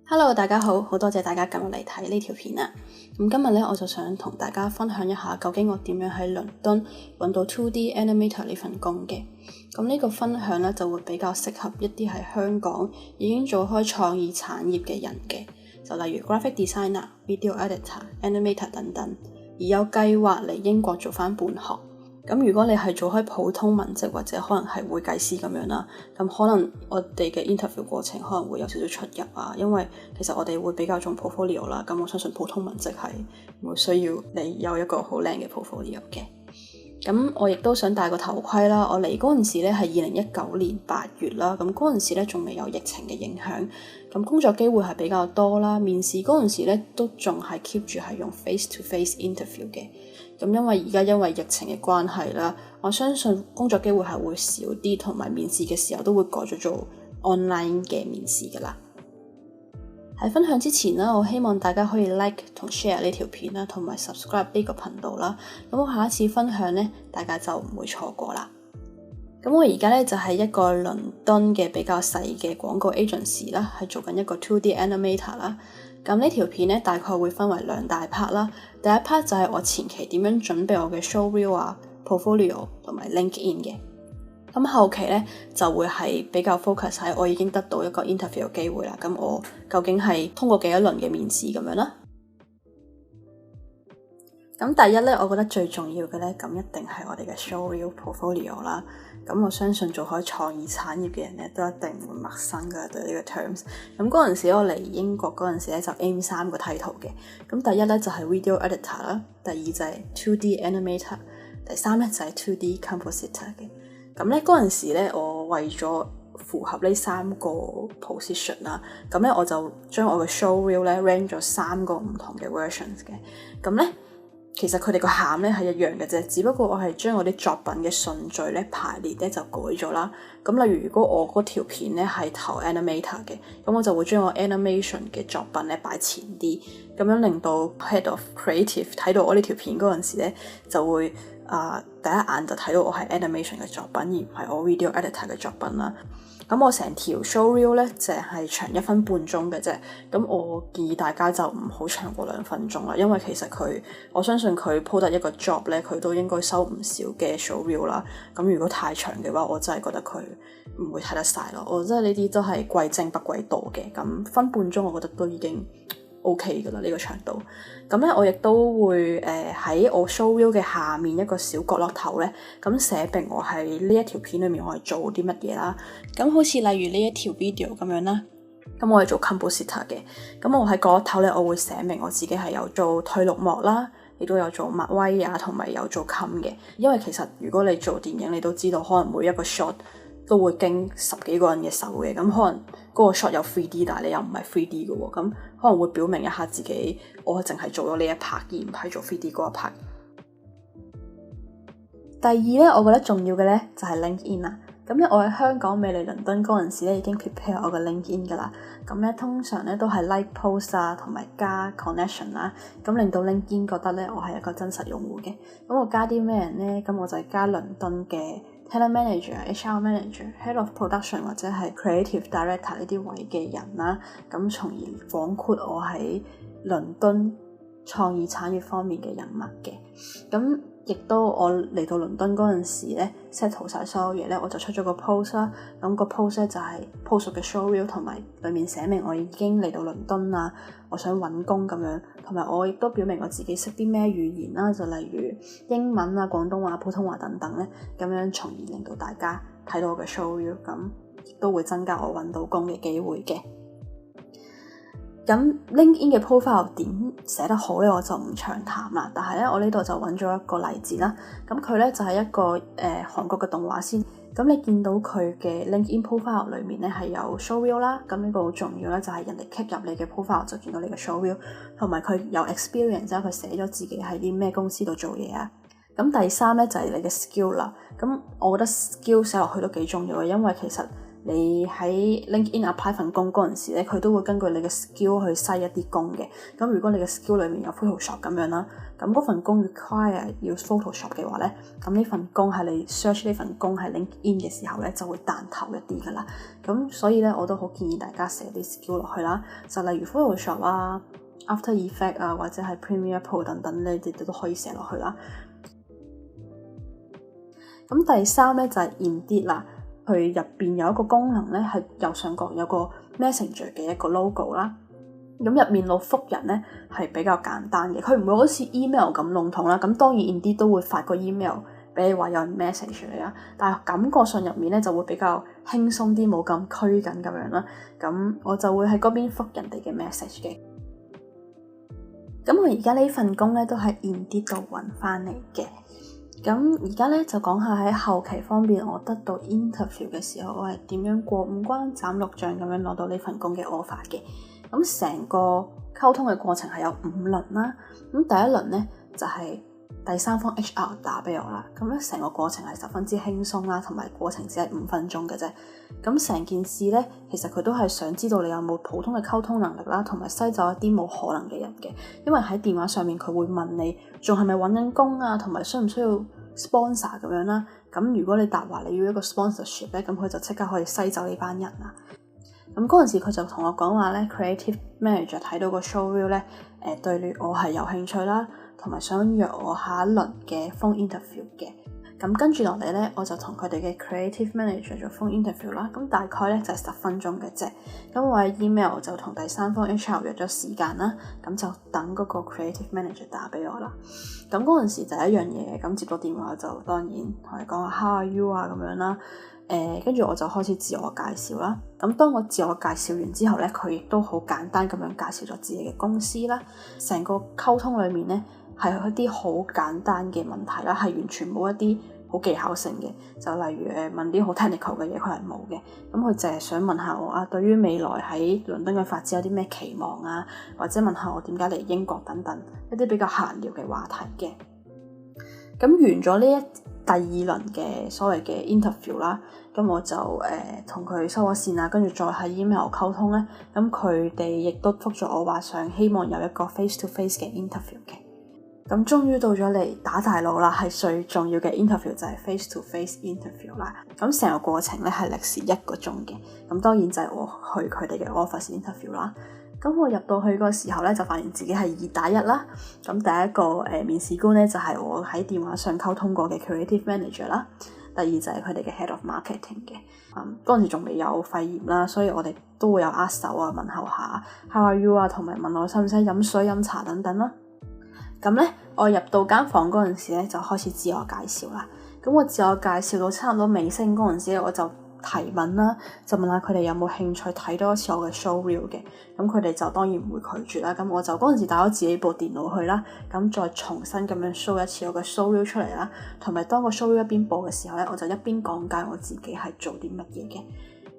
Hello， 大家好，好多謝大家撳入嚟睇呢條片啊。咁今日咧，我就想同大家分享一下，究竟我點樣喺倫敦揾到 2D Animator 呢份工嘅。咁呢個分享咧就會比較適合一啲喺香港已經做開創意產業嘅人嘅，就例如 Graphic Designer、Video Editor、Animator 等等，而有計劃嚟英國做翻半學。咁如果你係做開普通文職或者可能係會計師咁樣啦，咁可能我哋嘅 interview 過程可能會有少少出入啊，因為其實我哋會比較重 portfolio 啦，咁我相信普通文職係唔會需要你有一個好靚嘅 portfolio 嘅。咁我亦都想戴個頭盔啦，我嚟嗰陣時咧係2019年8月啦，咁嗰陣時咧仲未有疫情嘅影響，咁工作機會係比較多啦，面試嗰陣時咧都仲係 keep 住係用 face to face interview 嘅。咁因為而家因為疫情嘅關係啦，我相信工作機會係會少啲，同埋面試嘅時候都會改咗做 online 嘅面試噶啦。喺分享之前啦，我希望大家可以 like 同 share 呢條片啦，同埋 subscribe 呢個頻道啦。咁我下一次分享呢，大家就唔會錯過啦。咁我而家呢，就係一個倫敦嘅比較細嘅廣告 agency 啦，係做緊一個 2D animator 啦。咁呢條片呢，大概會分為兩大 part 啦。第一 part 就係我前期點樣準備我嘅 show reel 啊、portfolio 同埋 LinkedIn 嘅。咁後期呢，就會係比較 focus 喺我已經得到一個 interview 嘅機會啦。咁我究竟係通過幾多輪嘅面試咁樣啦？咁第一呢，我覺得最重要嘅呢，咁一定係我哋嘅 show reel portfolio 啦。咁我相信做開創意產業嘅人呢，都一定唔會陌生㗎對呢個 terms。咁嗰陣時我嚟英國嗰陣時呢，就 aim 3個 title 嘅。咁第一呢，就係 video editor 啦，第二就係 2D animator， 第三呢，就係 2D compositor 嘅。咁呢嗰陣時呢，我為咗符合呢3個 position 啦，咁呢我就將我嘅 show reel 呢 range 咗3個唔同嘅 versions 嘅。咁呢其實佢哋個餡咧係一樣嘅啫，只不過我係將我啲作品嘅順序咧排列咧就改咗啦。咁例如如果我嗰條片咧係投 animator 嘅，咁我就會將我 animation 嘅作品咧擺前啲，咁樣令到 head of creative 睇到我呢條片嗰陣時咧就會第一眼就睇到我係 animation 嘅作品，而唔係我 video editor 嘅作品啦。咁我成條 show reel 咧淨係長1分半鐘嘅啫，咁我建議大家就唔好長過2分鐘啦，因為其實我相信佢 po 得一個 job 咧，佢都應該收唔少嘅 show reel 啦。咁如果太長嘅話，我真係覺得佢唔會睇得晒咯。我真係呢啲都係貴精不貴多嘅，咁分半鐘我覺得都已經 OK 噶啦呢個長度。咁咧我亦都會喺我 show reel 嘅下面一個小角落頭咧，咁寫明我喺呢一條片裏面我係做啲乜嘢啦。咁好似例如呢一條 video 咁樣啦，咁我係做 compositor 嘅。咁我喺角落頭咧，我會寫明我自己係有做退綠幕啦，亦都有做麥威啊，同埋有做 com 嘅。因為其實如果你做電影，你都知道可能每一個 shot 都會經10幾個人嘅手嘅，咁可能嗰個 shot 有 3D， 但係你又唔係 3D 嘅喎，咁可能會表明一下自己我淨係做咗呢一 part， 而唔係做 3D 嗰一 part。第二咧，我覺得重要嘅咧就係 LinkedIn 啦。咁咧，我喺香港未嚟倫敦嗰陣時咧，已經 prepare 我嘅 LinkedIn 噶啦。咁咧，通常咧都係 like post 啊，同埋加 connection 啦，咁令到 LinkedIn 覺得咧我係一個真實用戶嘅。咁我加啲咩人咧？咁我就係加倫敦嘅 talent manager、HR manager、head of production 或者係 creative director 呢啲位嘅人啦。咁從而廣闊我喺倫敦創意產業方面嘅人脈嘅。咁亦都我嚟到倫敦嗰陣時咧 set 好晒所有嘢咧，我就出咗個 post 啦。咁個 post 咧就係 post 嘅 show reel， 同埋裡面寫明我已經嚟到倫敦啦，我想揾工咁樣，同埋我亦都表明我自己識啲咩語言啦，就例如英文啊、廣東話、普通話等等咧，咁樣從而令到大家睇到我嘅 show reel， 咁亦都會增加我揾到工嘅機會嘅。咁 LinkedIn 嘅 profile 點寫得好咧，我就唔長談啦。但係咧，我呢度就揾咗一個例子啦。咁佢咧就係一個韓國嘅動畫先。咁你見到佢嘅 LinkedIn profile 裏面咧係有 show reel 啦。咁呢個好重要咧，就係人哋 click 入你嘅 profile 就見到你嘅 show reel， 同埋佢有 experience， 即係佢寫咗自己喺啲咩公司度做嘢啊。咁第三咧就係你嘅 skill 啦。咁我覺得 skill 寫落去都幾重要嘅，因為其實你喺 LinkedIn apply 份工嗰陣時咧，佢都會根據你嘅 skill 去篩一啲工嘅。咁如果你嘅 skill 裏面有 Photoshop 咁樣啦，咁嗰份工 require 要 Photoshop 嘅話咧，咁呢份工係你 search 呢份工喺 LinkedIn 嘅時候咧，就會彈頭一啲噶啦。咁所以咧，我都好建議大家寫啲 skill 落去啦，就例如 Photoshop 啊、After Effect 啊，或者係 Premiere Pro 等等呢啲都可以寫落去啦。咁第三咧就係 Indeed 啦。佢入邊有一個功能咧，係右上角有個 Messenger 嘅一個 logo 啦。咁入面錄覆人咧係比較簡單嘅，佢唔會好似 email 咁籠統啦。咁當然 Indeed 都會發個 email 俾你話有人 message 你啦，但係感覺上入面咧就會比較輕鬆啲，冇咁拘謹咁樣啦。咁我就會喺嗰邊覆人哋嘅 message 嘅。咁我而家呢份工咧都喺 Indeed 度揾翻嚟嘅。咁而家咧就講下喺後期方面，我得到 interview 嘅時候，我係點樣過五關斬六將咁樣攞到呢份工嘅 offer 嘅。咁成個溝通嘅過程係有5輪啦。咁第一輪咧就係第三方 HR 打俾我啦。咁咧成個過程係十分之輕鬆啦，同埋過程只係5分鐘嘅啫。咁成件事咧，其實佢都係想知道你有冇普通嘅溝通能力啦，同埋篩走一啲冇可能嘅人嘅。因為喺電話上面佢會問你仲係咪揾緊工啊，同埋需唔需要 sponsor 咁樣啦。咁如果你答話你要一個 sponsorship 咧，咁佢就即刻可以篩走呢班人啦。咁嗰陣時佢就同我講話咧 ，creative manager 睇到個 showreel 咧，對我係有興趣啦，同埋想約我下一輪嘅 phone interview 嘅。咁跟住落嚟咧，我就同佢哋嘅 creative manager 做 phone interview 啦。咁大概咧就係10分鐘嘅啫。咁我喺 email 就同第三方 HR 約咗時間啦。咁就等嗰個 creative manager 打俾我啦。咁嗰陣時第一樣嘢，咁接到電話就當然同佢講話 How are you 啊咁樣啦。跟住我就開始自我介紹啦。咁當我自我介紹完之後咧，佢亦都好簡單咁樣介紹咗自己嘅公司啦。成個溝通裡面咧係一啲好簡單嘅問題啦，係完全冇一啲好技巧性嘅。就例如問啲好 technical 嘅嘢，佢係冇嘅。咁佢淨係想問下我啊，對於未來喺倫敦嘅發展有啲咩期望啊，或者問下我點解嚟英國等等一啲比較閒聊嘅話題嘅。咁完咗呢第二輪嘅所謂嘅 interview 啦，咁我就同佢收咗線啦，跟住再喺 email 溝通咧，咁佢哋亦都覆咗我話希望有一個 face to face 嘅 interview 嘅。咁終於到咗嚟打大佬啦，係最重要嘅 interview 就係 face to face interview 啦。咁成個過程咧係歷時1個鐘嘅，咁當然就係我去佢哋嘅 office interview 啦。咁我入到去嗰個時候咧，就發現自己係2打1啦。咁第一個面試官咧就係我喺電話上溝通過嘅 creative manager 啦。第二就係佢哋嘅 head of marketing 嘅。嗰陣時仲未有肺炎啦，所以我哋都會有握手啊、問候下 How are you 啊，同埋問我使唔使飲水飲茶等等啦。咁咧，我入到間房嗰陣時咧，就開始自我介紹啦。咁我自我介紹到差唔多尾聲嗰陣時咧，我就提問啦，就問下佢哋有冇興趣睇多一次我嘅 showreel 嘅。咁佢哋就當然唔會拒絕啦。咁我就嗰陣時帶咗自己部電腦去啦，咁再重新咁樣 show 一次我嘅 showreel 出嚟啦。同埋當個 showreel 一邊播嘅時候咧，我就一邊講解我自己係做啲乜嘢嘅。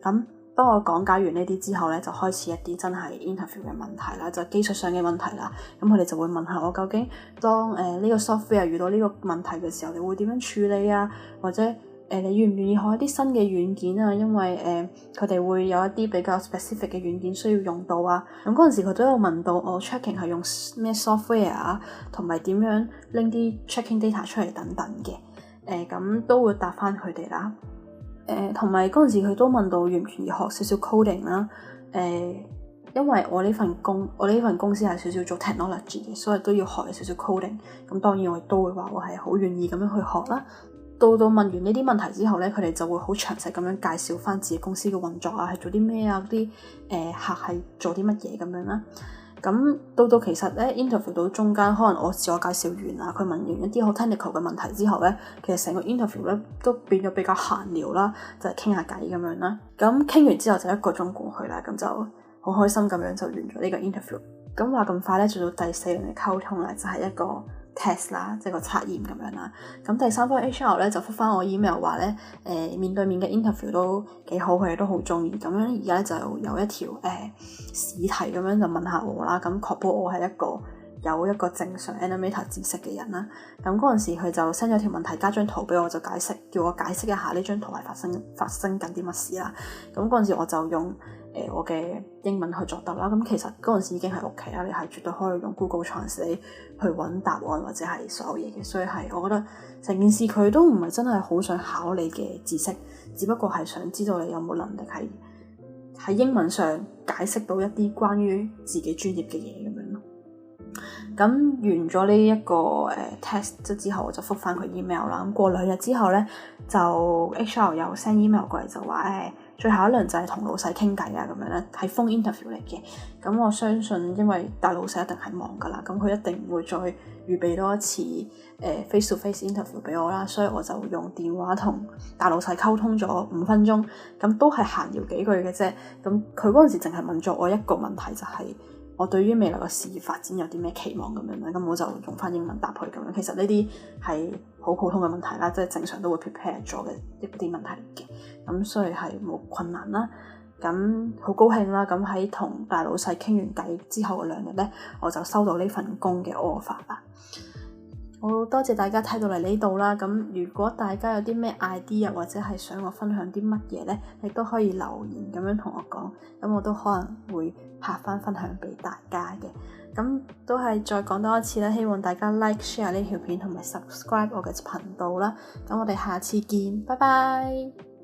咁當我講解完呢啲之後咧，就開始一啲真係 interview 嘅問題啦，就技術上嘅問題啦。咁佢哋就會問下我究竟當呢個 software 遇到呢個問題嘅時候，你會點樣處理啊？或者你願唔願意學一啲新嘅軟件啊？因為佢哋會有一啲比較 specific 嘅軟件需要用到啊。咁嗰陣時佢都有問到我 checking 係用咩 software 啊，同埋點樣拎啲 checking data 出嚟等等嘅。咁都會答翻佢哋啦。同埋嗰陣時佢都問到願唔願意學少少 coding 啦。因為我呢份公司係少少做 technology 嘅，所以都要學少少 coding。咁當然我亦都會話我係好願意咁樣去學啦。到問完呢啲問題之後咧，佢哋就會好詳細咁樣介紹翻自己公司嘅運作啊，係做啲咩啊，啲客係做啲乜嘢咁樣啦。咁到其實咧 interview 到中間，可能我自我介紹完啦，佢問完一啲好 technical 嘅問題之後咧，其實成個 interview 咧都變咗比較閒聊啦，就係傾下偈咁樣啦。咁傾完之後就1個鐘過去啦，咁就好開心咁樣就完咗呢個 interview。咁話咁快咧，做到第4輪嘅溝通啦，就係一個 test 啦，即係個測驗咁樣啦。咁第三方 HR 咧就覆翻我 email 話咧，面對面嘅 interview 都幾好，佢哋都好中意。咁樣而家咧就有一條試題咁樣就問下我啦，咁確保我係一個有一個正常 Animator 知識嘅人啦。咁嗰陣時佢就 send 咗條問題加張圖俾我，就解釋叫我解釋一下呢張圖係發生緊啲乜事啦。咁嗰陣時我就用我嘅英文去作答啦。咁其實嗰陣時已經係屋企啦，你係絕對可以用 Google Translate 去揾答案或者係所有嘢嘅。所以係我覺得成件事佢都唔係真係好想考你嘅知識，只不過係想知道你有冇能力喺英文上解釋到一啲關於自己專業嘅嘢咁樣咯。咁完咗呢一個test 之後，我就覆返佢 email 啦。咁過2日之後咧，就 HR 又 send email 過嚟就話最後一輪就係同老細傾偈啊，咁樣咧係 phone interview 嚟嘅。咁我相信因為大老細一定係忙噶啦，咁佢一定唔會再預備多一次face to face interview 俾我啦，所以我就用電話同大老細溝通咗5分鐘，咁都係閒聊幾句嘅啫。咁佢嗰陣時淨係問咗我一個問題，就係我對於未來嘅事業發展有啲咩期望咁樣咧，咁我就用翻英文答佢咁樣。其實呢啲係好普通嘅問題啦，即係正常都會 prepare 咗嘅一啲問題嚟嘅，咁所以係冇困難啦。咁好高興啦！咁喺同大老細傾完偈之後嘅2日咧，我就收到呢份工嘅 offer 啦。好多謝大家睇到嚟呢度啦。咁如果大家有啲咩 idea 或者係想我分享啲乜嘢咧，亦都可以留言咁樣同我講，咁我都可能會拍翻分享俾大家嘅。咁都係再講多一次啦，希望大家 like share 呢條片同埋 subscribe 我嘅頻道啦。咁我哋下次見，拜拜。